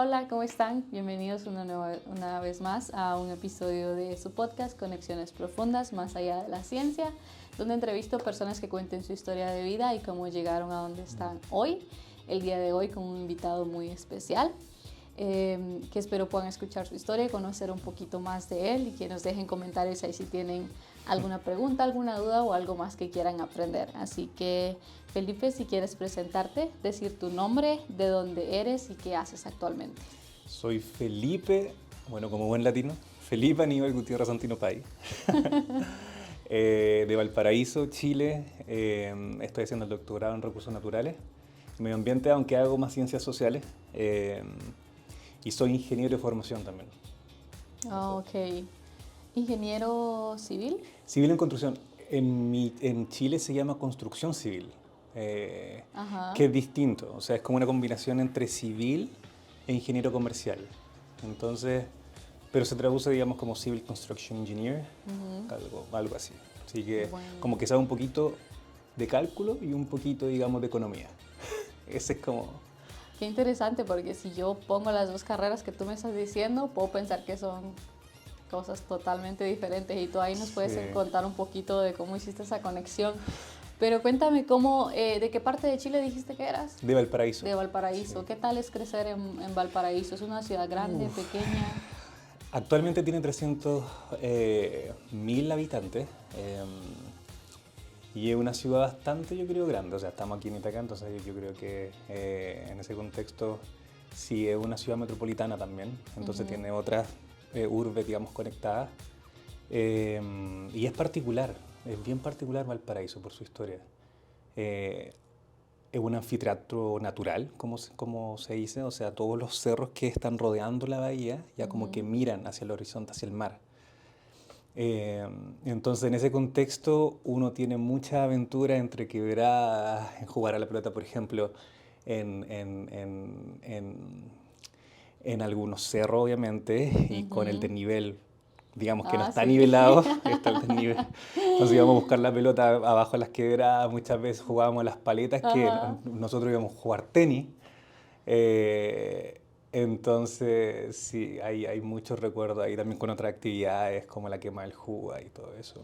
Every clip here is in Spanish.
hola, ¿cómo están? Bienvenidos una vez más a un episodio de su podcast Conexiones Profundas, más allá de la ciencia, donde entrevisto personas que cuenten su historia de vida y cómo llegaron a donde están hoy. El día de hoy con un invitado muy especial, que espero puedan escuchar su historia y conocer un poquito más de él y que nos dejen comentarios ahí si tienen alguna pregunta, alguna duda o algo más que quieran aprender. Así que, Felipe, si quieres presentarte, decir tu nombre, de dónde eres y qué haces actualmente. Soy Felipe, bueno, como buen latino, Felipe Aníbal Gutiérrez Santino Pay, de Valparaíso, Chile. Estoy haciendo el doctorado en recursos naturales, medio ambiente, aunque hago más ciencias sociales, y soy ingeniero de formación también. Ok. ¿Ingeniero civil? Civil en construcción. En Chile se llama construcción civil, que es distinto, o sea, es como una combinación entre civil e ingeniero comercial. Entonces, pero se traduce, digamos, como Civil Construction Engineer, algo así. Así que Bueno. como que sabe un poquito de cálculo y un poquito, digamos, de economía. Ese es como... Qué interesante, porque si yo pongo las dos carreras que tú me estás diciendo, puedo pensar que son cosas totalmente diferentes y tú ahí nos puedes contar un poquito de cómo hiciste esa conexión. Pero cuéntame, ¿de qué parte de Chile dijiste que eras? De Valparaíso. De Valparaíso. Sí. ¿Qué tal es crecer en Valparaíso? ¿Es una ciudad grande, pequeña? Actualmente tiene 300.000 habitantes y es una ciudad bastante, yo creo, grande. O sea, estamos aquí en Itacá, entonces yo creo que en ese contexto sí es una ciudad metropolitana también. Entonces tiene otras urbes, digamos, conectadas. Y es particular, es bien particular Valparaíso por su historia. Es un anfiteatro natural, como se dice, o sea, todos los cerros que están rodeando la bahía ya como que miran hacia el horizonte, hacia el mar. Entonces, en ese contexto, uno tiene mucha aventura entre quebradas, en jugar a la pelota, por ejemplo, en algunos cerros, obviamente, y con el desnivel, digamos que no está nivelado, está el desnivel. Entonces íbamos a buscar la pelota abajo de las quebradas, muchas veces jugábamos a las paletas, que nosotros íbamos a jugar tenis. Entonces, sí, hay muchos recuerdos ahí también con otras actividades como la quema del jugo y todo eso.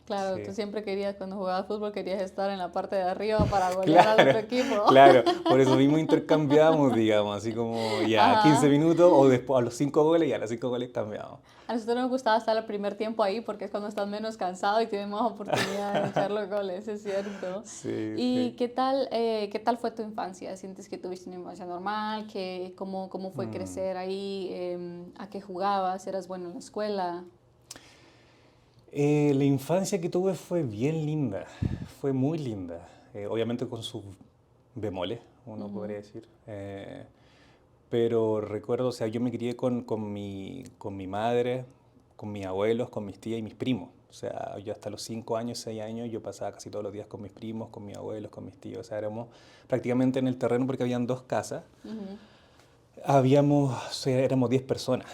Claro, Sí. tú siempre querías, cuando jugabas fútbol, querías estar en la parte de arriba para golear al otro equipo. Claro, por eso mismo intercambiamos, digamos, así como ya 15 minutos o después a los 5 goles y a los 5 goles cambiamos. A nosotros nos gustaba estar el primer tiempo ahí porque es cuando estás menos cansado y tienes más oportunidad de echar los goles, es cierto. Sí, ¿Y sí. qué tal fue tu infancia? ¿Sientes que tuviste una infancia normal? ¿Cómo fue crecer ahí? ¿A qué jugabas? ¿Eras bueno en la escuela? La infancia que tuve fue bien linda, fue muy linda, obviamente con sus bemoles, uno podría decir. Pero recuerdo, o sea, yo me crié con mi madre, con mis abuelos, con mis tías y mis primos. O sea, yo hasta los 5 años, 6 años, yo pasaba casi todos los días con mis primos, con mis abuelos, con mis tíos. O sea, éramos prácticamente en el terreno porque habían 2 casas. Éramos 10 personas.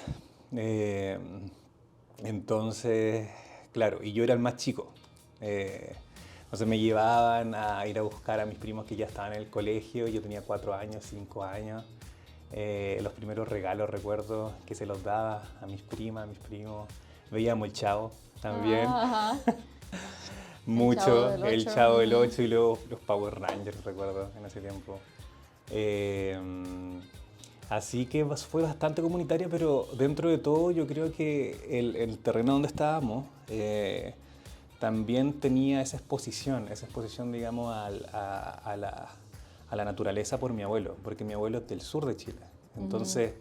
Eh, entonces, claro, y yo era el más chico. Entonces me llevaban a ir a buscar a mis primos que ya estaban en el colegio. Yo tenía 4 años, 5 años. Los primeros regalos recuerdo que se los daba a mis primas, a mis primos. Veíamos el Chavo también. Mucho, el Chavo del 8 y luego los Power Rangers, recuerdo, en ese tiempo. Así que fue bastante comunitaria, pero dentro de todo yo creo que el terreno donde estábamos también tenía esa exposición, digamos, a la naturaleza por mi abuelo, porque mi abuelo es del sur de Chile. Entonces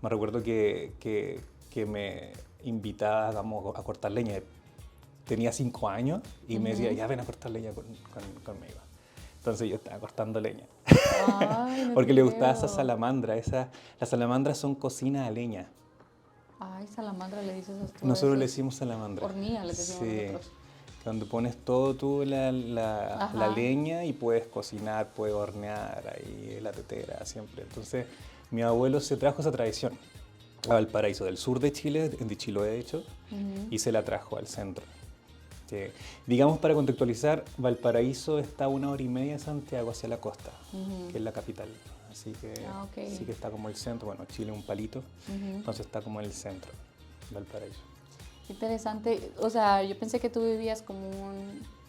me recuerdo que me invitaba, digamos, a cortar leña. Tenía 5 años y me decía, ya ven a cortar leña conmigo. Entonces yo estaba cortando leña. Ay, no porque te le gustaba creo. esa salamandra. Las salamandras son cocina a leña. Ay, salamandra le dices a tú. Nosotros le decimos salamandra. Hornilla le decimos nosotros. Donde pones todo tú la leña y puedes cocinar, puedes hornear ahí la tetera siempre. Entonces mi abuelo se trajo esa tradición a Valparaíso, del sur de Chile, de Chiloé de hecho, y se la trajo al centro. que, digamos, para contextualizar, Valparaíso está a 1 hora y media de Santiago hacia la costa, que es la capital. Así que sí que está como el centro. Bueno, Chile es un palito, entonces está como en el centro, Valparaíso. Interesante. O sea, yo pensé que tú vivías como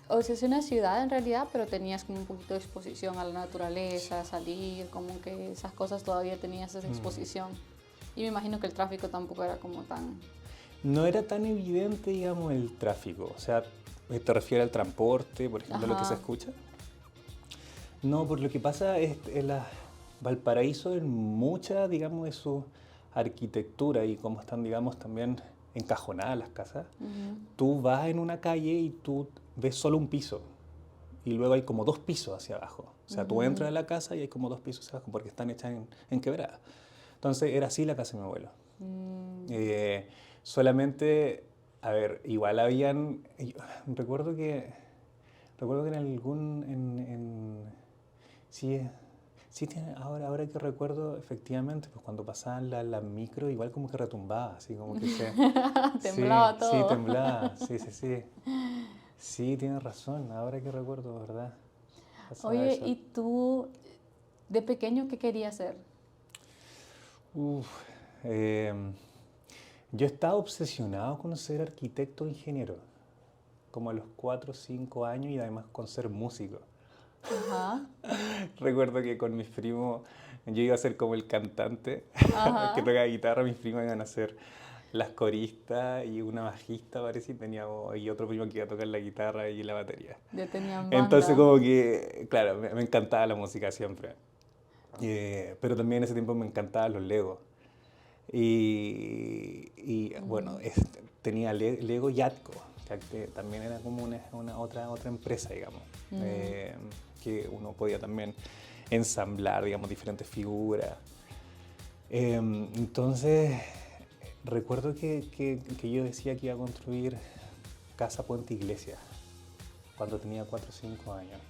o sea, es una ciudad en realidad, pero tenías como un poquito de exposición a la naturaleza, salir, como que esas cosas todavía tenías esa exposición. Y me imagino que el tráfico tampoco era como tan... No era tan evidente, digamos, el tráfico. O sea, ¿te refieres al transporte, por ejemplo, lo que se escucha? No, por lo que pasa es Valparaíso, en mucha, digamos, de su arquitectura y cómo están, digamos, también encajonadas las casas, tú vas en una calle y tú ves solo un piso y luego hay como 2 pisos hacia abajo. O sea, tú entras a la casa y hay como 2 pisos hacia abajo porque están hechas en quebrada. Entonces era así la casa de mi abuelo. Solamente, a ver, igual habían, recuerdo que en sí, sí ahora que recuerdo, efectivamente, pues cuando pasaban la micro, igual como que retumbaba, así como que se... Temblaba todo. Sí, temblaba, sí. Sí, tienes razón, ahora que recuerdo, ¿verdad? Pasaba Oye, eso. ¿y tú de pequeño qué querías ser? Uf, yo estaba obsesionado con ser arquitecto o ingeniero, como a los 4 o 5 años y además con ser músico. Ajá, Recuerdo que con mis primos yo iba a ser como el cantante que ajá. toca guitarra, mis primos iban a ser las coristas y una bajista, parece, y otro primo que iba a tocar la guitarra y la batería. Ya tenían Entonces banda. como que, claro, me encantaba la música siempre. Pero también en ese tiempo me encantaban los Legos. Bueno, tenía Lego Yatco, que también era como otra empresa, digamos, que uno podía también ensamblar, digamos, diferentes figuras. Entonces, recuerdo que yo decía que iba a construir casa, puente, iglesia cuando tenía 4 o 5 años.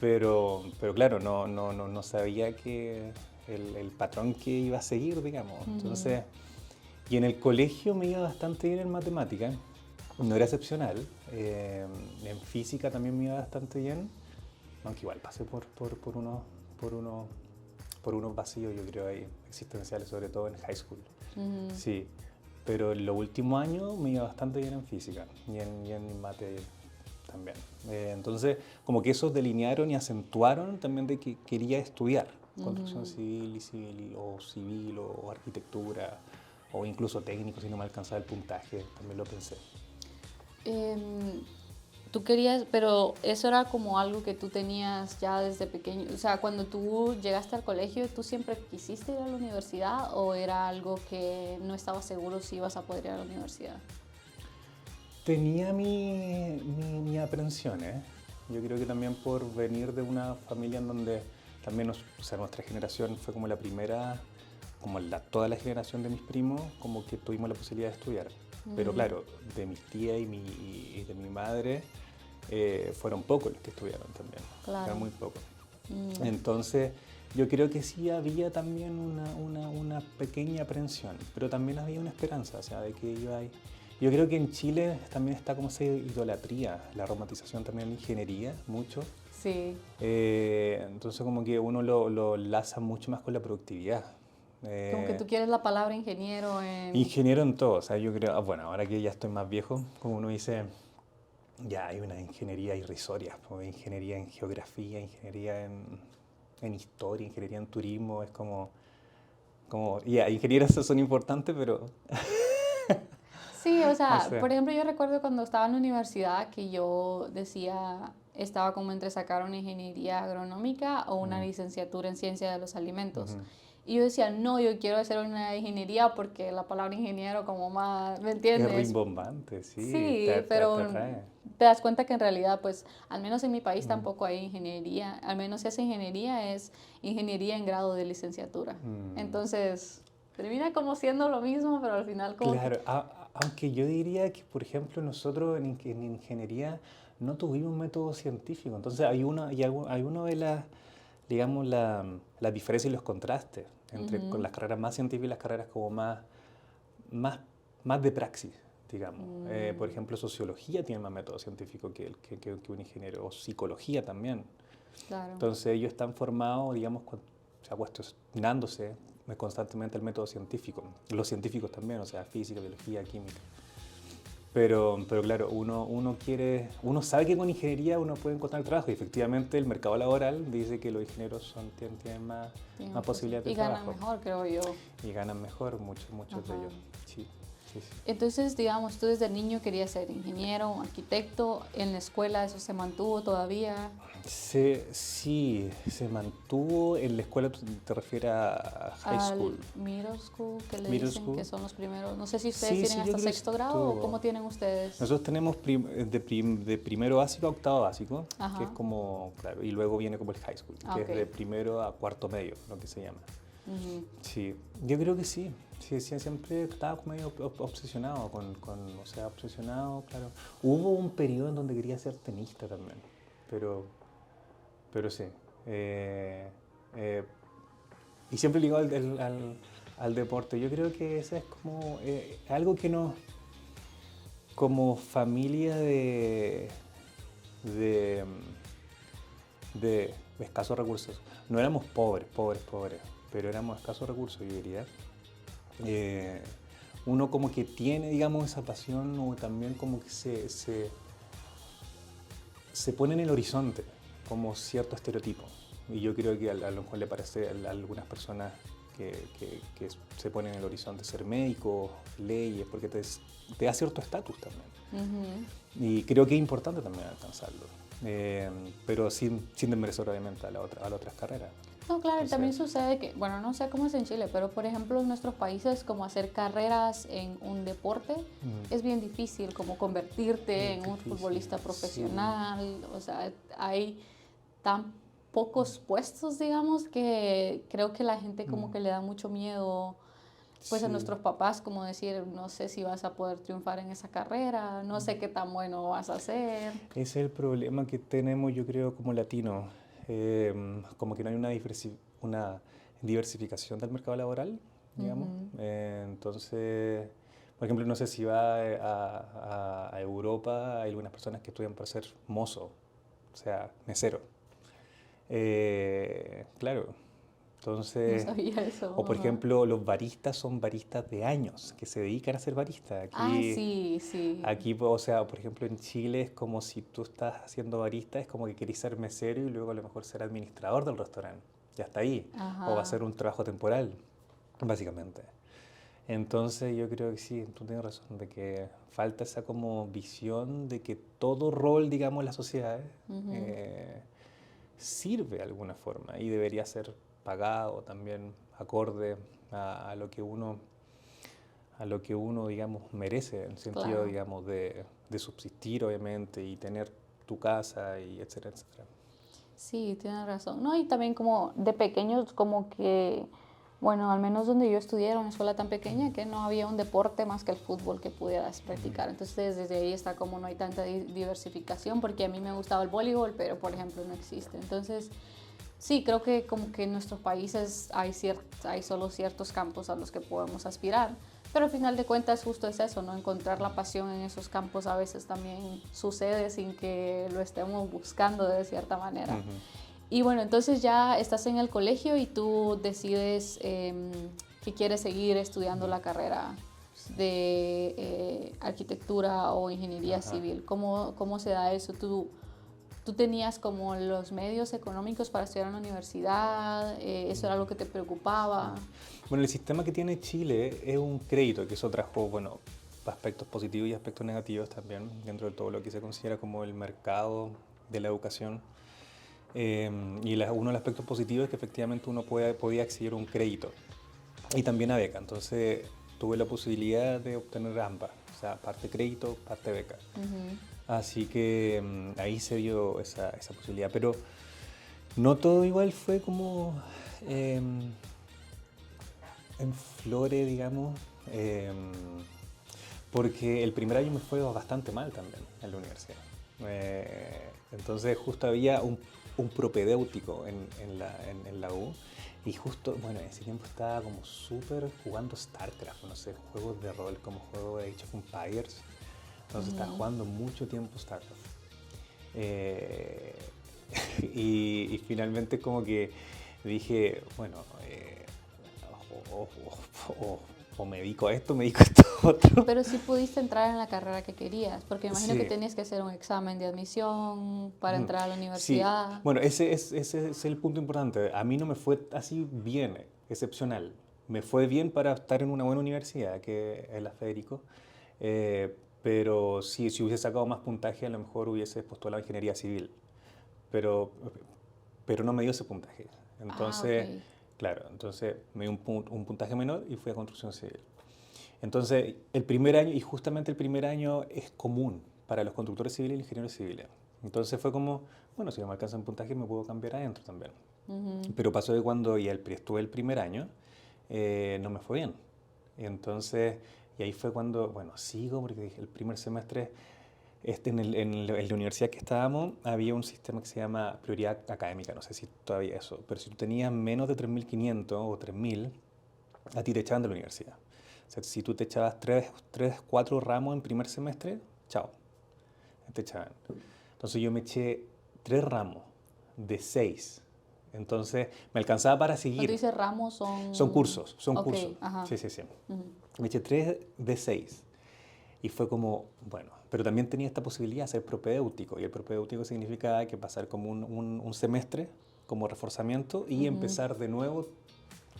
Pero claro, no sabía que el patrón que iba a seguir, digamos. Entonces, y en el colegio me iba bastante bien en matemática, no era excepcional. En física también me iba bastante bien, aunque igual pasé por unos vacíos, yo creo, ahí, existenciales, sobre todo en high school. Sí, pero en los últimos años me iba bastante bien en física y en mate también. Entonces, como que esos delinearon y acentuaron también de que quería estudiar construcción civil o arquitectura o incluso técnico si no me alcanzaba el puntaje, también lo pensé. Tú querías, pero eso era como algo que tú tenías ya desde pequeño. O sea, cuando tú llegaste al colegio, ¿tú siempre quisiste ir a la universidad o era algo que no estabas seguro si ibas a poder ir a la universidad? Tenía mi aprensión, ¿eh? Yo creo que también por venir de una familia en donde también o sea, nuestra generación fue como la primera, como toda la generación de mis primos, como que tuvimos la posibilidad de estudiar. Pero claro, de mis tías y de mi madre fueron pocos los que estudiaron también. Claro. Eran muy pocos. Entonces, yo creo que sí había también una pequeña aprensión, pero también había una esperanza, o sea, de que iba ahí. Yo creo que en Chile también está como esa idolatría, la romantización también de la ingeniería, mucho. Sí. Entonces como que uno lo laza mucho más con la productividad. Como que tú quieres la palabra ingeniero en... Ingeniero en todo, o sea, yo creo, bueno, ahora que ya estoy más viejo, como uno dice, ya hay una ingeniería irrisoria, como ingeniería en geografía, ingeniería en historia, ingeniería en turismo, es como ya, ingenieros son importantes, pero Sí, o no sea, sé. por ejemplo, yo recuerdo cuando estaba en la universidad que yo decía, estaba como entre sacar una ingeniería agronómica o una licenciatura en ciencia de los alimentos. Y yo decía, no, yo quiero hacer una ingeniería porque la palabra ingeniero como más, ¿me Es entiendes? rimbombante, sí, Sí, te pero atrae. te das cuenta que en realidad, pues, al menos en mi país tampoco hay ingeniería, al menos si hace ingeniería es ingeniería en grado de licenciatura. Entonces, termina como siendo lo mismo, pero al final como que... Claro, aunque yo diría que, por ejemplo, nosotros en ingeniería no tuvimos método científico, entonces hay uno de digamos, las diferencias y los contrastes entre con las carreras más científicas y las carreras como más, más de praxis. digamos. Por ejemplo, sociología tiene más método científico que un ingeniero, o psicología también. Claro. Entonces ellos están formados, digamos, se ha cuestionándose constantemente el método científico. Los científicos también, o sea, física, biología, química. Pero claro, uno sabe que con ingeniería uno puede encontrar trabajo y efectivamente el mercado laboral dice que los ingenieros tienen más posibilidades de trabajo. Y ganan mejor, creo yo. Y ganan mejor, muchos de ellos. Sí. Entonces, digamos, tú desde niño querías ser ingeniero, arquitecto, en la escuela eso se mantuvo todavía. Sí, se mantuvo. En la escuela te refieres a high school. Middle school, que le Middle dicen school. que son los primeros. No sé si ustedes tienen hasta yo creo sexto grado o cómo tienen ustedes. Nosotros tenemos de primero básico a octavo básico, Ajá. que es como, claro, y luego viene como el high school, que es de primero a cuarto medio, lo que se llama. Sí, yo creo que sí. Sí, siempre estaba medio obsesionado obsesionado, claro. Hubo un periodo en donde quería ser tenista también, pero sí. Y siempre ligado al deporte. Yo creo que ese es como algo que nos, como familia de escasos recursos. No éramos pobres, pero éramos escasos recursos, yo diría. Uno como que tiene, digamos, esa pasión o también como que se pone en el horizonte como cierto estereotipo. Y yo creo que a lo mejor le parece a algunas personas que se ponen en el horizonte ser médico, leyes, porque te da cierto estatus también. Y creo que es importante también alcanzarlo, pero sin desmerecer obviamente a las otras carreras. No, claro, y también sucede que, bueno, no sé cómo es en Chile, pero por ejemplo en nuestros países como hacer carreras en un deporte es bien difícil, como convertirte en un futbolista profesional, o sea, hay tan pocos puestos, digamos, que creo que la gente como que le da mucho miedo, pues a nuestros papás, como decir, no sé si vas a poder triunfar en esa carrera, no sé qué tan bueno vas a ser. Ese es el problema que tenemos, yo creo, como latinos. Como que no hay una diversificación del mercado laboral, digamos. Entonces, por ejemplo, no sé si va a Europa, hay algunas personas que estudian para ser mozo, o sea, mesero. Claro, entonces... No sabía eso. O por ejemplo, los baristas son baristas de años, que se dedican a ser baristas. Sí. Aquí, o sea, por ejemplo, en Chile es como si tú estás haciendo barista, es como que querés ser mesero y luego a lo mejor ser administrador del restaurante. Ya está ahí. Ajá. O va a ser un trabajo temporal, básicamente. Entonces yo creo que sí, tú tienes razón, de que falta esa como visión de que todo rol, digamos, en la sociedad sirve de alguna forma y debería ser pagado también acorde a lo que uno digamos merece en el sentido digamos de subsistir obviamente y tener tu casa y etcétera. Sí, tienes razón. No, y también como de pequeños como que, bueno, al menos donde yo estudié era una escuela tan pequeña que no había un deporte más que el fútbol que pudieras practicar. Entonces desde ahí está como no hay tanta diversificación, porque a mí me gustaba el voleibol, pero por ejemplo no existe. Entonces sí, creo que como que en nuestros países hay solo ciertos campos a los que podemos aspirar, pero al final de cuentas justo es eso, ¿no? Encontrar la pasión en esos campos a veces también sucede sin que lo estemos buscando de cierta manera. Y bueno, entonces ya estás en el colegio y tú decides que quieres seguir estudiando la carrera de arquitectura o ingeniería civil. ¿Cómo se da eso? ¿Tú tenías como los medios económicos para estudiar en la universidad? ¿Eso era algo que te preocupaba? Bueno, el sistema que tiene Chile es un crédito, que eso trajo, bueno, aspectos positivos y aspectos negativos también, dentro de todo lo que se considera como el mercado de la educación. Y uno de los aspectos positivos es que efectivamente uno podía acceder a un crédito y también a beca. Entonces tuve la posibilidad de obtener ambas, o sea, parte crédito, parte beca. Así que ahí se dio esa posibilidad, pero no todo igual fue como en flores, digamos, porque el primer año me fue bastante mal también en la universidad. Entonces justo había un propedéutico en la U Y justo, bueno, en ese tiempo estaba como súper jugando StarCraft, no sé, juegos de rol como juego de Age of Empires. Entonces estaba jugando mucho tiempo StarCraft. Eh, y finalmente como que dije, bueno, o, o- o- o me dedico a esto, me dedico a esto otro. Pero sí pudiste entrar en la carrera que querías, porque imagino que Sí. tenías que hacer un examen de admisión para Ujú. entrar a la Sí, universidad. bueno, ese es el punto importante. A mí no me fue así bien, excepcional. Me fue bien para estar en una buena universidad, que es la Federico, pero sí, si hubiese sacado más puntaje, a lo mejor hubiese postulado a ingeniería civil, pero, pero no me dio ese puntaje. Ah, ok. Entonces, claro, entonces me dio un puntaje menor y fui a construcción civil. Entonces, el primer año, y justamente el primer año es común para los constructores civiles y ingenieros civiles. Entonces fue como, bueno, si no me alcanza un puntaje me puedo cambiar adentro también. Ujú. Pero pasó que cuando estuve el primer año, no me fue bien. Entonces, y ahí fue cuando, bueno, sigo, porque dije, el primer semestre, en la universidad que estábamos, había un sistema que se llama prioridad académica, no sé si todavía eso, pero si tú tenías menos de 3.500 o 3.000, a ti te echaban de la universidad. O sea, si tú te echabas 4 ramos en primer semestre, chao, te echaban. Entonces yo me eché 3 ramos de 6. Entonces me alcanzaba para Cuando seguir. dices ramos Son son... cursos, son Ok, cursos. ajá. Sí, sí, sí. Ujú. Me eché 3 de 6. Y fue como, bueno, pero también tenía esta posibilidad de ser propedéutico. Y el propedéutico significa que pasar como un semestre como reforzamiento y Ujú. empezar de nuevo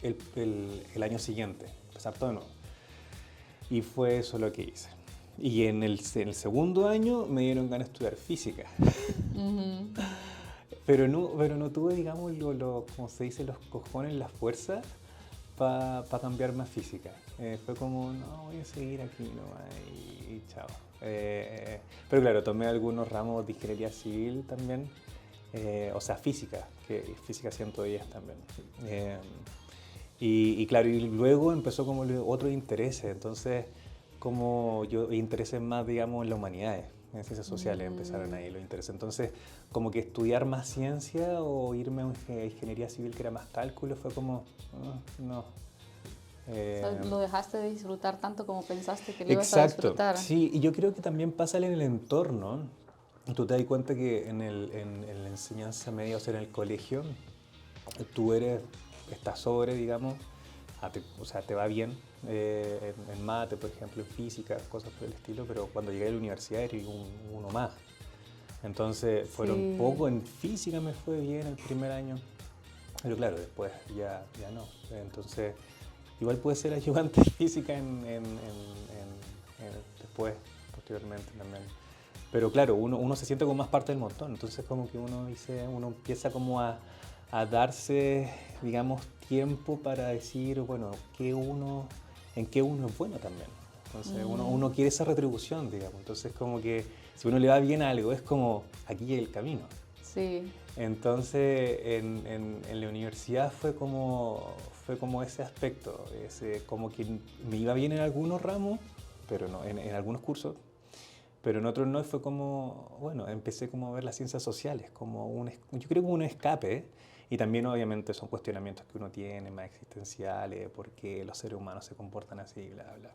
el año siguiente. Empezar todo de nuevo. Y fue eso lo que hice. Y en el segundo año me dieron ganas de estudiar física. Ujú. Pero no tuve, digamos, como se dice, los cojones, la fuerza para cambiarme a física. Fue como, no, voy a seguir aquí nomás y chao. Pero claro, tomé algunos ramos de ingeniería civil también, o sea, física, que física 110 también. Eh, y claro, y luego empezó como otros intereses, entonces como yo intereses más, digamos, en las humanidades, en ciencias sociales empezaron Mm. ahí los intereses. Entonces, como que estudiar más ciencia o irme a ingeniería civil que era más cálculo fue como, no. O sea, Eh, lo dejaste de disfrutar tanto como pensaste que lo ibas a exacto, disfrutar. sí, y yo creo que también pasa en el entorno. Tú te das cuenta que en la enseñanza media, o sea, en el colegio, tú estás sobre, digamos, o sea, te va bien en mate, por ejemplo, en física, cosas por el estilo, pero cuando llegué a la universidad eres uno más. Entonces, fueron Sí. poco, en física me fue bien el primer año, pero claro, después ya no. Entonces, igual puede ser ayudante de física después, posteriormente también. Pero claro, uno se siente como más parte del montón, entonces como que uno empieza como a darse, digamos, tiempo para decir, bueno, en qué uno es bueno también. Entonces Mm. uno quiere esa retribución, digamos. Entonces como que si uno le va bien a algo, es como, aquí es el camino. Sí. Entonces en la universidad fue como ese aspecto, como que me iba bien en algunos ramos, pero no, en algunos cursos, pero en otros no, fue como, bueno, empecé como a ver las ciencias sociales, yo creo como un escape, ¿eh? Y también obviamente son cuestionamientos que uno tiene más existenciales, por qué los seres humanos se comportan así, bla, bla.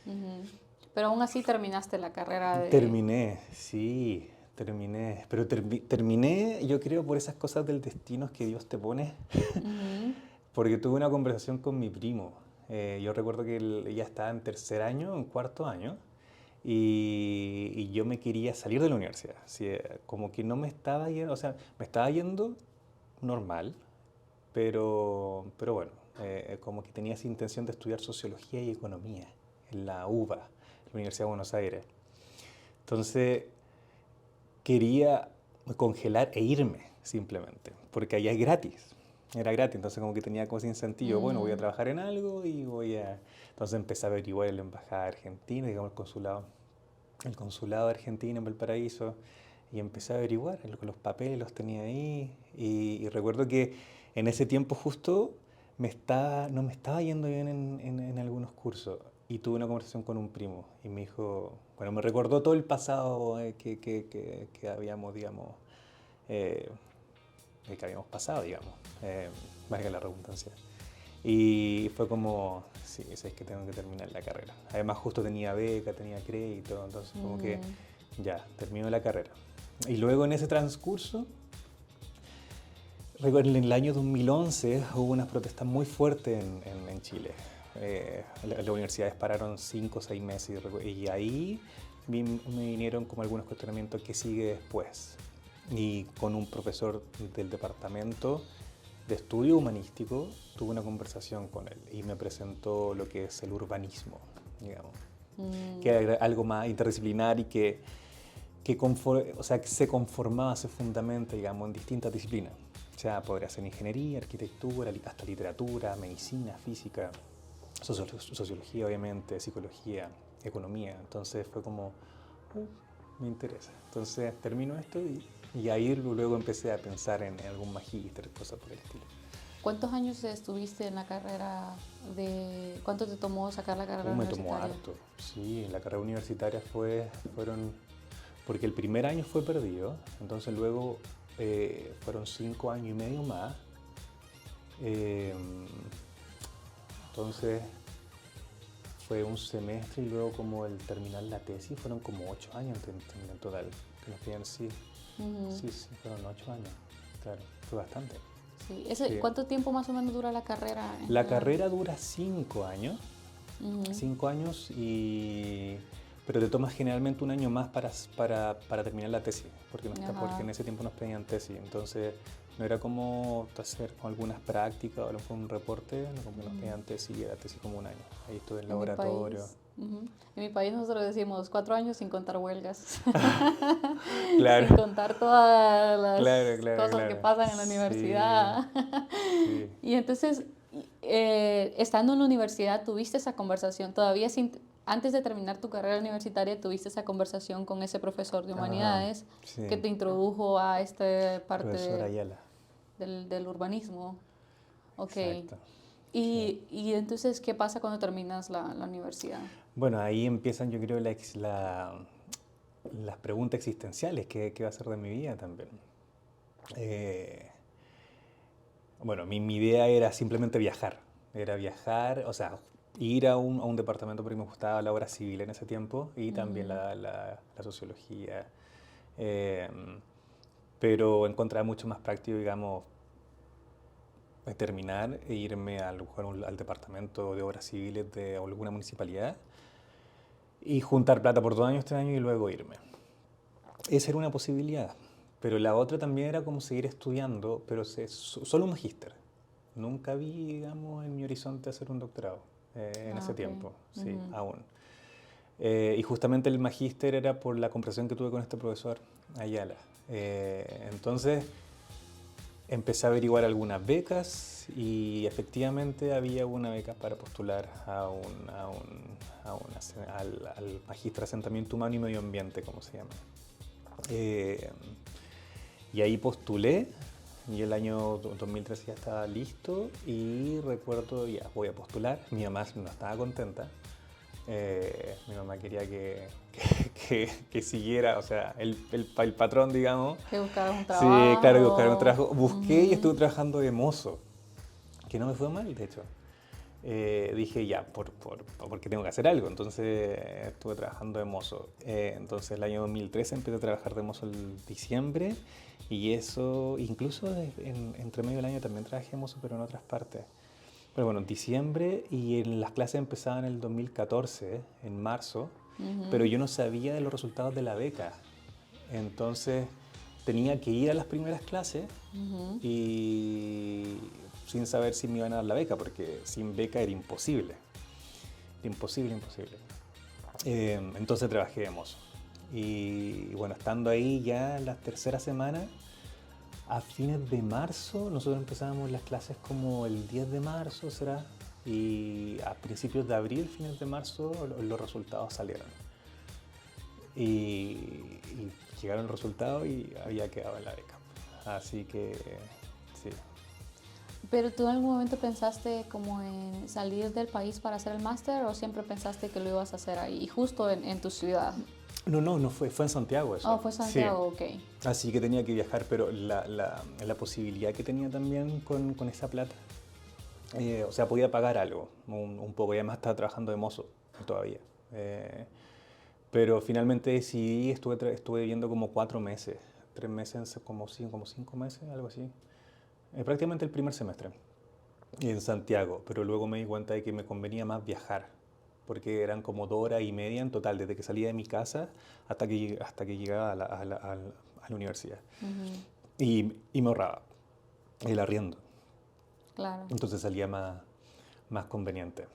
Ujú. Pero aún así terminaste la carrera de... Terminé, sí, terminé, pero terminé yo creo por esas cosas del destino que Dios te pone, Ujú. porque tuve una conversación con mi primo. Yo recuerdo que él ya estaba en tercer año, en cuarto año, y yo me quería salir de la universidad. Sí, como que no me estaba yendo, o sea, me estaba yendo normal, pero bueno, como que tenía esa intención de estudiar sociología y economía en la UBA, la Universidad de Buenos Aires. Entonces quería congelar e irme simplemente, porque allá es gratis. Era gratis, entonces como que tenía como ese incentivo, bueno, voy a Mm. trabajar en algo y voy a... Entonces empecé a averiguar en la embajada argentina, digamos el consulado de Argentina en Valparaíso, y empecé a averiguar, los papeles los tenía ahí, y recuerdo que en ese tiempo justo no me estaba yendo bien en algunos cursos, y tuve una conversación con un primo, y me dijo, bueno, me recordó todo el pasado que habíamos, digamos, eh, que habíamos pasado, digamos, valga la redundancia. Y fue como, sí, es que tengo que terminar la carrera. Además justo tenía beca, tenía crédito, entonces como que ya, termino la carrera. Y luego en ese transcurso, recuerdo en el año 2011 hubo unas protestas muy fuertes en Chile. Las universidades pararon 5 o 6 meses y ahí me vinieron como algunos cuestionamientos que sigue después. Y con un profesor del departamento de estudio humanístico tuve una conversación con él y me presentó lo que es el urbanismo, digamos, que era algo más interdisciplinar y que se conformaba, se fundamenta, digamos, en distintas disciplinas. O sea, podría ser ingeniería, arquitectura, hasta literatura, medicina, física, sociología, obviamente, psicología, economía. Entonces fue como, me interesa. Entonces termino esto y ahí luego empecé a pensar en algún magíster, cosas por el estilo. ¿Cuántos años estuviste en la carrera cuánto te tomó sacar la carrera universitaria? Me tomó harto, sí, la carrera universitaria fueron, porque el primer año fue perdido, entonces luego fueron 5 años y medio más, entonces fue un semestre y luego como el terminar la tesis fueron como 8 años en total, que nos piden, sí, sí, fueron 8 años, claro, fue bastante. Sí. Sí. ¿Cuánto tiempo más o menos dura la carrera? La carrera dura 5 años, 5 años, pero te tomas generalmente un año más para terminar la tesis, porque en ese tiempo nos pedían tesis, entonces no era como hacer algunas prácticas o a lo mejor un reporte, como que nos pedían tesis y era tesis como un año. Ahí estuve en laboratorio. En mi país nosotros decimos 4 años sin contar huelgas, Claro. sin contar todas las cosas que pasan en la universidad. Sí. Y entonces, estando en la universidad, ¿tuviste esa conversación? Todavía antes de terminar tu carrera universitaria, ¿tuviste esa conversación con ese profesor de humanidades que te introdujo a esta parte Profesor Ayala. Del urbanismo? Ok. Exacto. Y entonces, ¿qué pasa cuando terminas la universidad? Bueno, ahí empiezan, yo creo, las preguntas existenciales, ¿qué va a ser de mi vida también? Bueno, mi idea era simplemente viajar, o sea, ir a un departamento porque me gustaba la obra civil en ese tiempo y también la sociología, pero encontraba mucho más práctico, digamos, terminar e irme al departamento de obras civiles de alguna municipalidad y juntar plata por 2 años, 3 años y luego irme. Esa era una posibilidad, pero la otra también era como seguir estudiando, pero solo un magíster. Nunca vi, digamos, en mi horizonte hacer un doctorado en ese tiempo, sí, aún. Y justamente el magíster era por la conversación que tuve con este profesor Ayala. Entonces empecé a averiguar algunas becas y efectivamente había una beca para postular al magíster Asentamiento Humano y Medio Ambiente, como se llama. Y ahí postulé y el año 2013 ya estaba listo y recuerdo, ya voy a postular. Mi mamá no estaba contenta. Mi mamá quería que siguiera, o sea, el patrón, digamos. Que buscaras un trabajo. Sí, claro, que buscara un trabajo. Busqué y estuve trabajando de mozo, que no me fue mal, de hecho. Dije ya, porque tengo que hacer algo, entonces estuve trabajando de mozo. Entonces el año 2013 empecé a trabajar de mozo en diciembre y eso, incluso entre medio del año también trabajé de mozo, pero en otras partes. Pero bueno, en diciembre y las clases empezaban en el 2014, en marzo, pero yo no sabía de los resultados de la beca. Entonces tenía que ir a las primeras clases y sin saber si me iban a dar la beca, porque sin beca era imposible. Imposible. Entonces trabajé de mozo. Y bueno, estando ahí ya la tercera semana, a fines de marzo, nosotros empezábamos las clases como el 10 de marzo, ¿será? Y a principios de abril, fines de marzo, los resultados salieron. Y llegaron los resultados y había quedado en la beca. Así que, sí. ¿Pero tú en algún momento pensaste como en salir del país para hacer el máster o siempre pensaste que lo ibas a hacer ahí, justo en tu ciudad? No fue en Santiago eso. Oh, fue Santiago, ok. Así que tenía que viajar, pero la posibilidad que tenía también con esa plata, o sea, podía pagar algo, un poco, y además estaba trabajando de mozo todavía. Pero finalmente decidí, estuve viviendo como 4 meses, 3 meses, como 5 meses, algo así. Prácticamente el primer semestre en Santiago, pero luego me di cuenta de que me convenía más viajar, porque eran como 2 horas y media en total, desde que salía de mi casa hasta que llegaba a la universidad. Y me ahorraba el arriendo. Claro. Entonces salía más conveniente.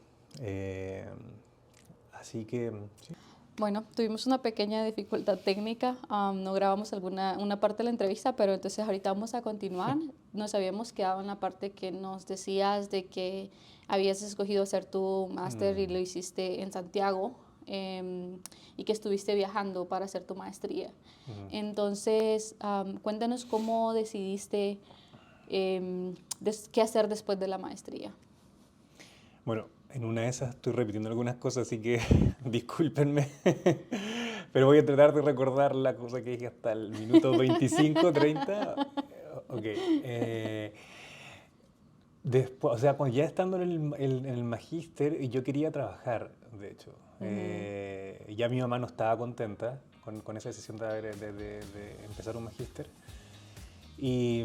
Así que, sí. Bueno, tuvimos una pequeña dificultad técnica, no grabamos una parte de la entrevista, pero entonces ahorita vamos a continuar. Nos habíamos quedado en la parte que nos decías de que habías escogido hacer tu máster y lo hiciste en Santiago, y que estuviste viajando para hacer tu maestría. Entonces, cuéntanos cómo decidiste qué hacer después de la maestría. Bueno, en una de esas estoy repitiendo algunas cosas, así que discúlpenme. Pero voy a tratar de recordar la cosa que dije hasta el minuto 25, 30. Ok. Después, o sea, ya estando en el magíster, yo quería trabajar, de hecho. Ya mi mamá no estaba contenta con esa decisión de empezar un magíster. Y,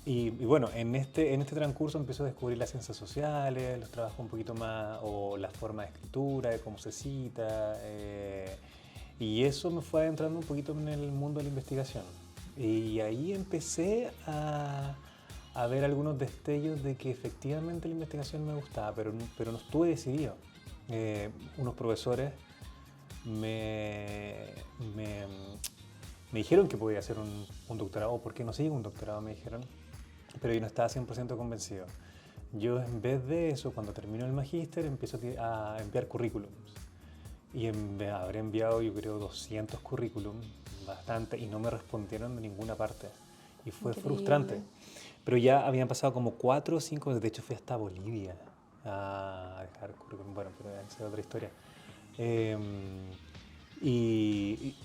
y bueno, en este transcurso empiezo a descubrir las ciencias sociales, los trabajos un poquito más, o la forma de escritura, de cómo se cita. Y eso me fue adentrando un poquito en el mundo de la investigación. Y ahí empecé a ver algunos destellos de que efectivamente la investigación me gustaba, pero no estuve decidido. Unos profesores me, me, me dijeron que podía hacer un doctorado, o por qué no sigo un doctorado, me dijeron, pero yo no estaba 100% convencido. Yo, en vez de eso, cuando termino el magíster, empiezo a enviar currículums. Y habré enviado, yo creo, 200 currículums, bastante, y no me respondieron de ninguna parte. Y fue Increíble. frustrante. Pero ya habían pasado como 4 o 5 meses. De hecho, fui hasta Bolivia a dejar currículum. Bueno, pero esa es otra historia. Y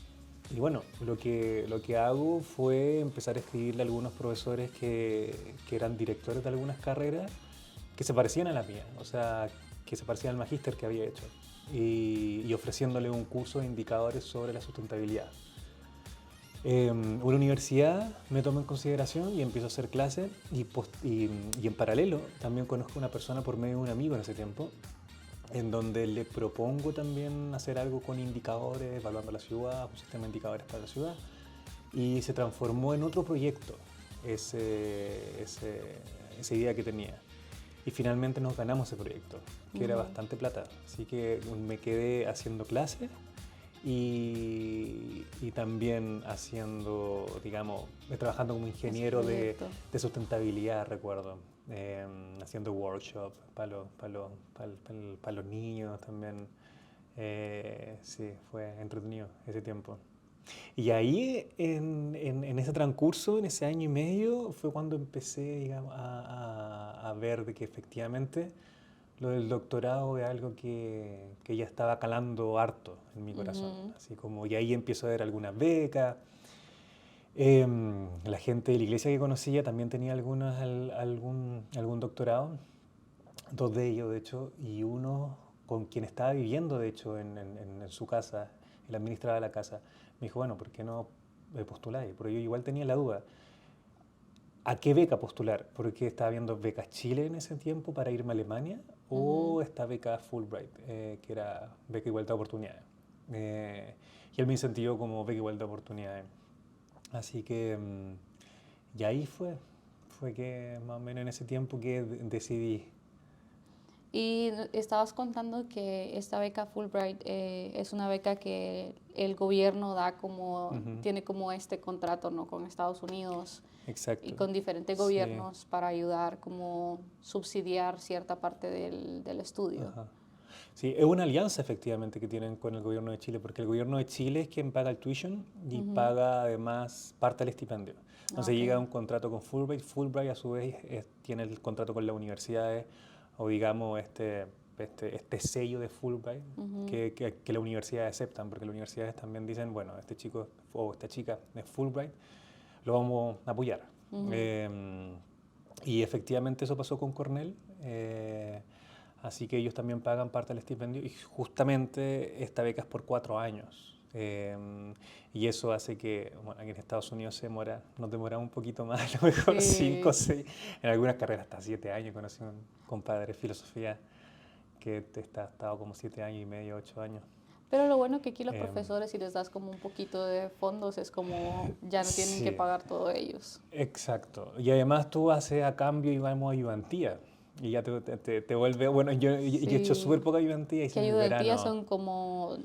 bueno, lo que hago fue empezar a escribirle a algunos profesores que eran directores de algunas carreras que se parecían a la mía, o sea, que se parecían al magíster que había hecho, y ofreciéndole un curso de indicadores sobre la sustentabilidad. Una universidad me toma en consideración y empiezo a hacer clases, y en paralelo también conozco a una persona por medio de un amigo en ese tiempo, en donde le propongo también hacer algo con indicadores, evaluando la ciudad, un sistema de indicadores para la ciudad, y se transformó en otro proyecto esa idea que tenía. Y finalmente nos ganamos ese proyecto, que era bastante plata. Así que me quedé haciendo clases y también haciendo, digamos, trabajando como ingeniero de sustentabilidad, recuerdo. Haciendo workshops para los niños también. Sí, fue entretenido ese tiempo. Y ahí, en ese transcurso, en ese año y medio, fue cuando empecé, digamos, a ver de que efectivamente lo del doctorado es algo que ya estaba calando harto en mi corazón. Así como, y ahí empiezo a ver algunas becas. La gente de la iglesia que conocía también tenía algún doctorado, 2 de ellos de hecho, y uno con quien estaba viviendo de hecho en su casa, él administraba la casa, me dijo, bueno, ¿por qué no postuláis? Porque yo igual tenía la duda, ¿a qué beca postular? Porque estaba viendo becas Chile en ese tiempo para irme a Alemania, o esta beca Fulbright, que era beca igualdad de oportunidades. Y él me incentivó como beca igualdad de oportunidades. Así que, y ahí fue que más o menos en ese tiempo que decidí. Y estabas contando que esta beca Fulbright es una beca que el gobierno da tiene como este contrato, ¿no?, con Estados Unidos. Exacto. Y con diferentes gobiernos para ayudar, como subsidiar cierta parte del estudio. Ajá. Sí, es una alianza efectivamente que tienen con el gobierno de Chile, porque el gobierno de Chile es quien paga el tuition y paga además parte del estipendio. Entonces llega un contrato con Fulbright. Fulbright a su vez tiene el contrato con las universidades, o digamos este sello de Fulbright que las universidades aceptan, porque las universidades también dicen, bueno, este chico o esta chica es Fulbright, lo vamos a apoyar. Y efectivamente eso pasó con Cornell, así que ellos también pagan parte del estipendio y justamente esta beca es por 4 años. Y eso hace que, bueno, aquí en Estados Unidos nos demora un poquito más, a lo mejor 5 o 6, en algunas carreras hasta 7 años. Conocí a un compadre de filosofía que ha estado como 7 años y medio, 8 años. Pero lo bueno que aquí los profesores, si les das como un poquito de fondos, es como ya no tienen que pagar todo ellos. Exacto. Y además tú haces a cambio, digamos, ayudantía. Y ya te vuelve, bueno, yo he hecho súper poca ayudantía. Que ayudantía son como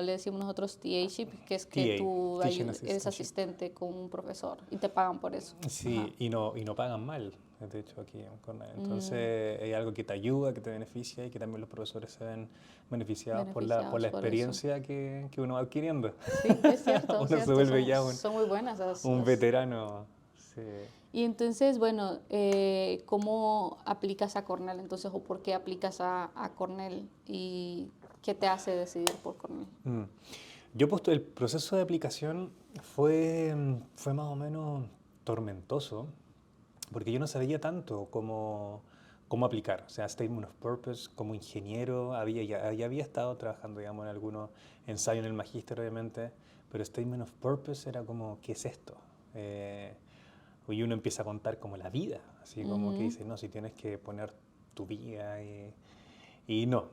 le decimos nosotros TAship, que es que tú eres asistente con un profesor y te pagan por eso. Sí, y no pagan mal, de hecho, aquí en Cornell. Entonces es algo que te ayuda, que te beneficia y que también los profesores se ven beneficiados por la experiencia que uno va adquiriendo. Sí, es cierto. Uno se vuelve ya son muy buenas un veterano. Sí. Y entonces, bueno, ¿cómo aplicas a Cornell entonces o por qué aplicas a Cornell y qué te hace decidir por Cornell? El proceso de aplicación fue más o menos tormentoso porque yo no sabía tanto cómo aplicar. O sea, Statement of Purpose, como ingeniero, ya había estado trabajando, digamos, en algunos ensayos en el magíster, obviamente, pero Statement of Purpose era como, ¿qué es esto? Y uno empieza a contar como la vida, así como que dice, no, si tienes que poner tu vida y no.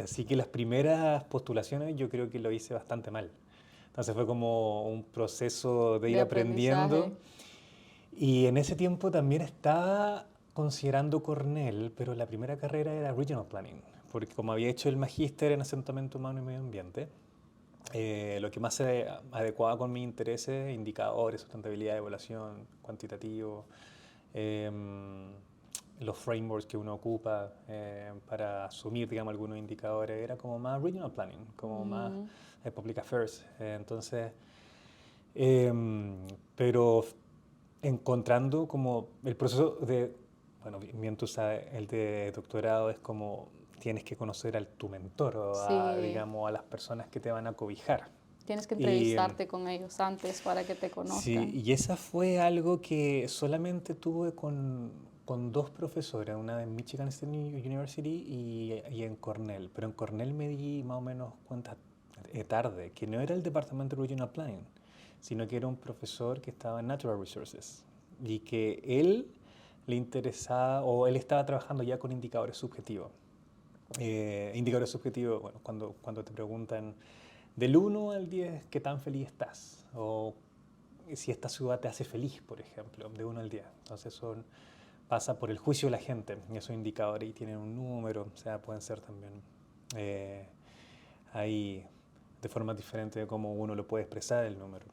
Así que las primeras postulaciones yo creo que lo hice bastante mal. Entonces fue como un proceso de ir aprendiendo. Y en ese tiempo también estaba considerando Cornell, pero la primera carrera era Regional Planning, porque como había hecho el magíster en asentamiento humano y medio ambiente, lo que más se adecuaba con mis intereses, indicadores, sustentabilidad, evaluación, cuantitativo, los frameworks que uno ocupa para asumir, digamos, algunos indicadores, era como más regional planning, como más public affairs. Pero encontrando como el proceso bueno, bien tú sabes, el de doctorado es como tienes que conocer a tu mentor o digamos, a las personas que te van a cobijar. Tienes que entrevistarte con ellos antes para que te conozcan. Sí, y esa fue algo que solamente tuve con 2 profesores, una en Michigan State University y en Cornell. Pero en Cornell me di más o menos cuenta tarde que no era el departamento de Regional Planning, sino que era un profesor que estaba en Natural Resources y que él le interesaba o él estaba trabajando ya con indicadores subjetivos. Indicadores subjetivos, bueno, cuando te preguntan del 1 al 10, ¿qué tan feliz estás? O si esta ciudad te hace feliz, por ejemplo, de 1 al 10. Entonces pasa por el juicio de la gente, y esos indicadores y tienen un número, o sea, pueden ser también ahí de formas diferentes de cómo uno lo puede expresar el número.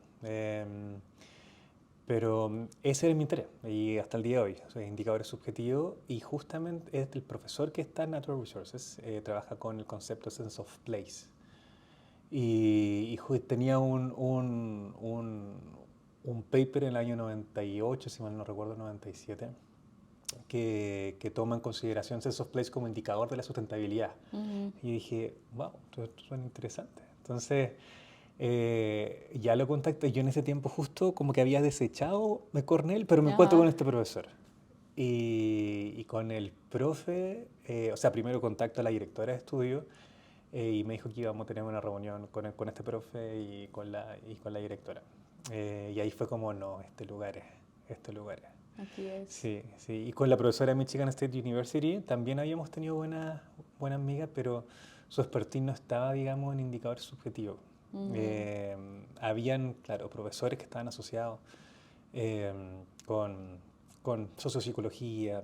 Pero ese es mi interés y hasta el día de hoy, soy indicadores subjetivos y justamente es el profesor que está en Natural Resources, trabaja con el concepto Sense of Place. Y tenía un paper en el año 98, si mal no recuerdo, 97, que toma en consideración Sense of Place como indicador de la sustentabilidad. Y dije, wow, esto suena interesante. Entonces, ya lo contacté. Yo en ese tiempo justo como que había desechado de Cornell, pero me encuentro con este profesor. Y con el profe, o sea, primero contacto a la directora de estudio, y me dijo que íbamos a tener una reunión con este profe y con la directora. Y ahí fue como, no, este lugar es. Aquí es. Sí. Y con la profesora de Michigan State University también habíamos tenido buenas amigas, pero su expertise no estaba, digamos, en indicadores subjetivos. Habían, claro, profesores que estaban asociados con sociopsicología,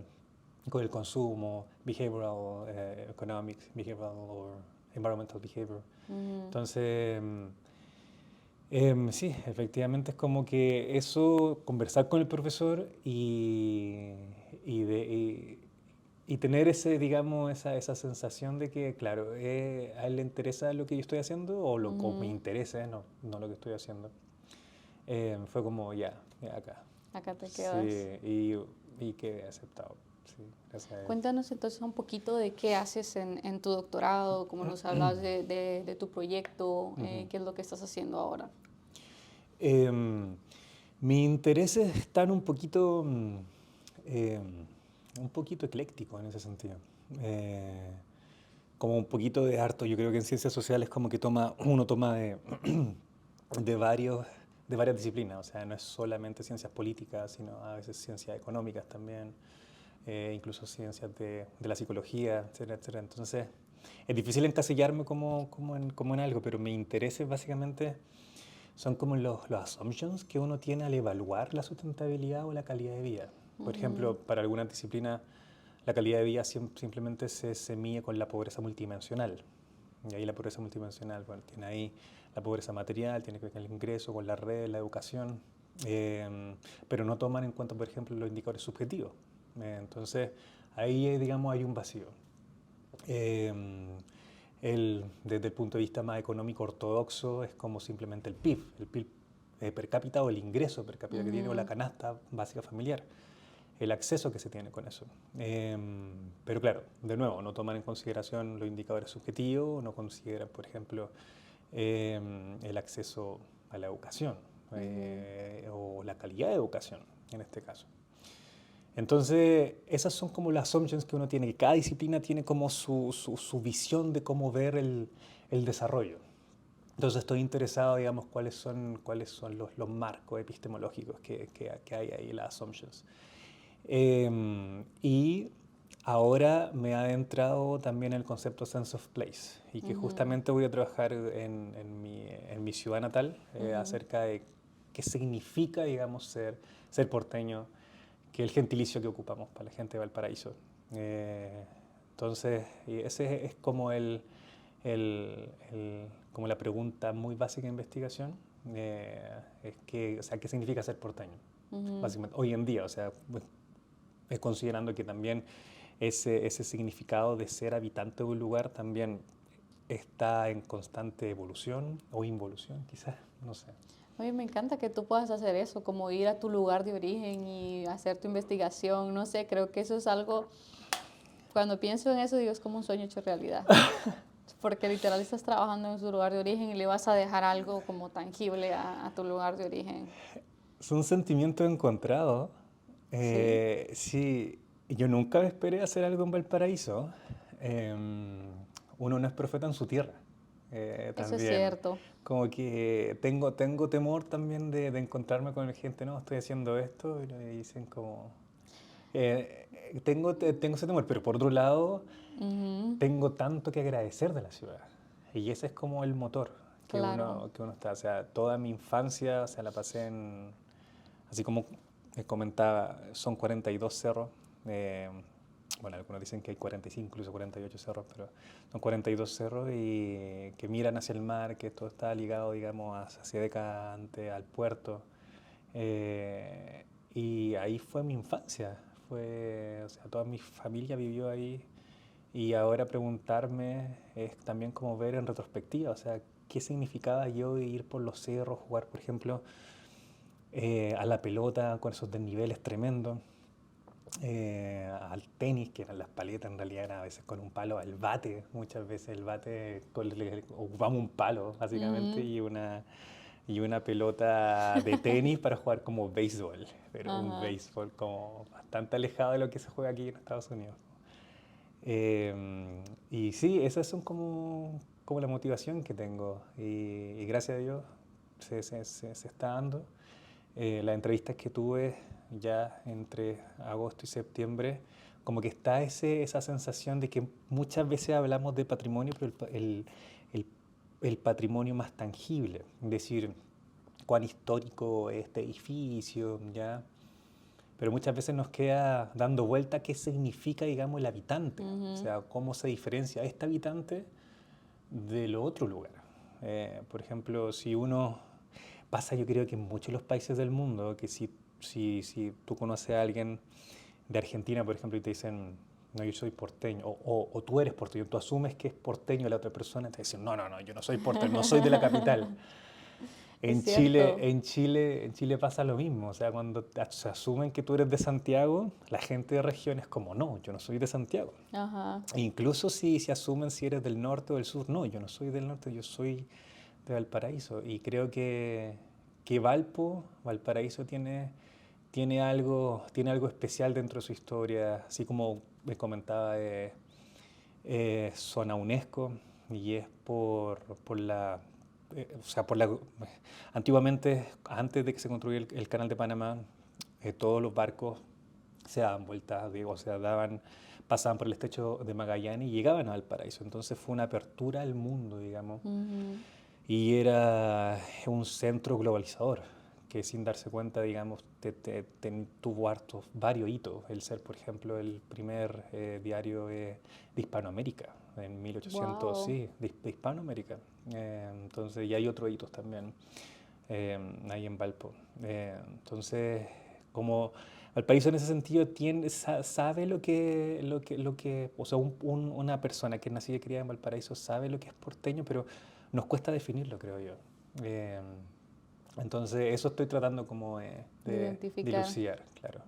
con el consumo, behavioral economics, behavioral or environmental behavior. Entonces, sí, efectivamente es como que eso, conversar con el profesor y tener ese, digamos, esa sensación de que, claro, a él le interesa lo que yo estoy haciendo o me interesa, no lo que estoy haciendo. Fue como, ya acá. Acá te quedas. Sí, y quedé aceptado. Sí. sí, gracias a Dios. Cuéntanos entonces un poquito de qué haces en tu doctorado, como nos hablabas de tu proyecto, qué es lo que estás haciendo ahora. Mis intereses están un poquito eclécticos en ese sentido. Como un poquito de harto. Yo creo que en ciencias sociales como que uno toma de varias disciplinas. O sea, no es solamente ciencias políticas, sino a veces ciencias económicas también, incluso ciencias de la psicología, etcétera, etcétera. Entonces, es difícil encasillarme como en algo, pero mis intereses básicamente son como los assumptions que uno tiene al evaluar la sustentabilidad o la calidad de vida. Por ejemplo, para algunas disciplinas, la calidad de vida simplemente se mide con la pobreza multidimensional. Y ahí la pobreza multidimensional, bueno, tiene ahí la pobreza material, tiene que ver con el ingreso, con la red, la educación, pero no toman en cuenta, por ejemplo, los indicadores subjetivos. Entonces, ahí, digamos, hay un vacío. Desde el punto de vista más económico ortodoxo es como simplemente el PIB per cápita o el ingreso per cápita que tiene o la canasta básica familiar, el acceso que se tiene con eso. Pero claro, de nuevo, no toman en consideración los indicadores subjetivos, no consideran, por ejemplo, el acceso a la educación o la calidad de educación en este caso. Entonces, esas son como las assumptions que uno tiene, que cada disciplina tiene como su visión de cómo ver el desarrollo. Entonces, estoy interesado, digamos, cuáles son los marcos epistemológicos que hay ahí, las assumptions. Y ahora me ha adentrado también el concepto sense of place y que justamente voy a trabajar en mi ciudad natal acerca de qué significa, digamos, ser porteño, que es el gentilicio que ocupamos para la gente de Valparaíso. Entonces, ese es como como la pregunta muy básica de investigación, es que, o sea, ¿qué significa ser porteño? Básicamente, hoy en día, o sea, considerando que también ese significado de ser habitante de un lugar también está en constante evolución o involución, quizás, no sé. Oye, me encanta que tú puedas hacer eso, como ir a tu lugar de origen y hacer tu investigación. No sé, creo que eso es algo, cuando pienso en eso, digo, es como un sueño hecho realidad. Porque literal estás trabajando en su lugar de origen y le vas a dejar algo como tangible a tu lugar de origen. Es un sentimiento encontrado. Sí, Sí, yo nunca esperé hacer algo en Valparaíso. Uno no es profeta en su tierra. eso es También, cierto. como que tengo temor también de encontrarme con gente, no, estoy haciendo esto, y me dicen como... tengo ese temor, pero por otro lado, tengo tanto que agradecer de la ciudad. Y ese es como el motor Claro. que uno está. O sea, toda mi infancia, o sea, la pasé así como les comentaba, son 42 cerros. Bueno, algunos dicen que hay 45, incluso 48 cerros, pero son 42 cerros y que miran hacia el mar, que todo está ligado, digamos, hacia Decante, al puerto. Y ahí fue mi infancia. O sea, toda mi familia vivió ahí. Y ahora preguntarme es también como ver en retrospectiva, o sea, qué significaba yo ir por los cerros, jugar, por ejemplo, a la pelota con esos desniveles tremendos, al tenis, que eran las paletas, en realidad era a veces con un palo, al bate, muchas veces el bate, ocupamos un palo básicamente y una pelota de tenis para jugar como béisbol, pero un Ajá. béisbol como bastante alejado de lo que se juega aquí en Estados Unidos. Y sí, esas son como la motivación que tengo y gracias a Dios se está dando. Las entrevistas que tuve ya entre agosto y septiembre, como que está esa sensación de que muchas veces hablamos de patrimonio, pero el, el patrimonio más tangible, es decir, cuán histórico es este edificio, ¿ya? Pero muchas veces nos queda dando vuelta qué significa, digamos, el habitante. O sea, cómo se diferencia este habitante del otro lugar. Por ejemplo, si uno pasa, yo creo que en muchos de los países del mundo, que si tú conoces a alguien de Argentina, por ejemplo, y te dicen, no, yo soy porteño, o tú eres porteño, tú asumes que es porteño la otra persona, te dicen, no, yo no soy porteño, no soy de la capital. Es cierto. En Chile pasa lo mismo, o sea, cuando se asumen que tú eres de Santiago, la gente de región es como, no, yo no soy de Santiago. Ajá. E incluso si se asumen si eres del norte o del sur, no, yo no soy del norte, yo soy de Valparaíso. Y creo que Valparaíso tiene algo especial dentro de su historia, así como me comentaba, zona UNESCO, y es por la o sea, antiguamente, antes de que se construyera el canal de Panamá, todos los barcos se daban vueltas, digo, o sea, pasaban por el estrecho de Magallanes y llegaban a Valparaíso. Entonces fue una apertura al mundo, digamos, Ujú. y era un centro globalizador que sin darse cuenta, digamos, tuvo varios hitos. El ser, por ejemplo, el primer diario de Hispanoamérica, en 1800, Wow. sí, de Hispanoamérica. Entonces, y hay otros hitos también ahí en Valpo. Entonces, como Valparaíso en ese sentido sabe o sea, una persona que nació y criada en Valparaíso sabe lo que es porteño, pero nos cuesta definirlo, creo yo. Eh, entonces, eso estoy tratando como de Identificar. dilucidar, claro.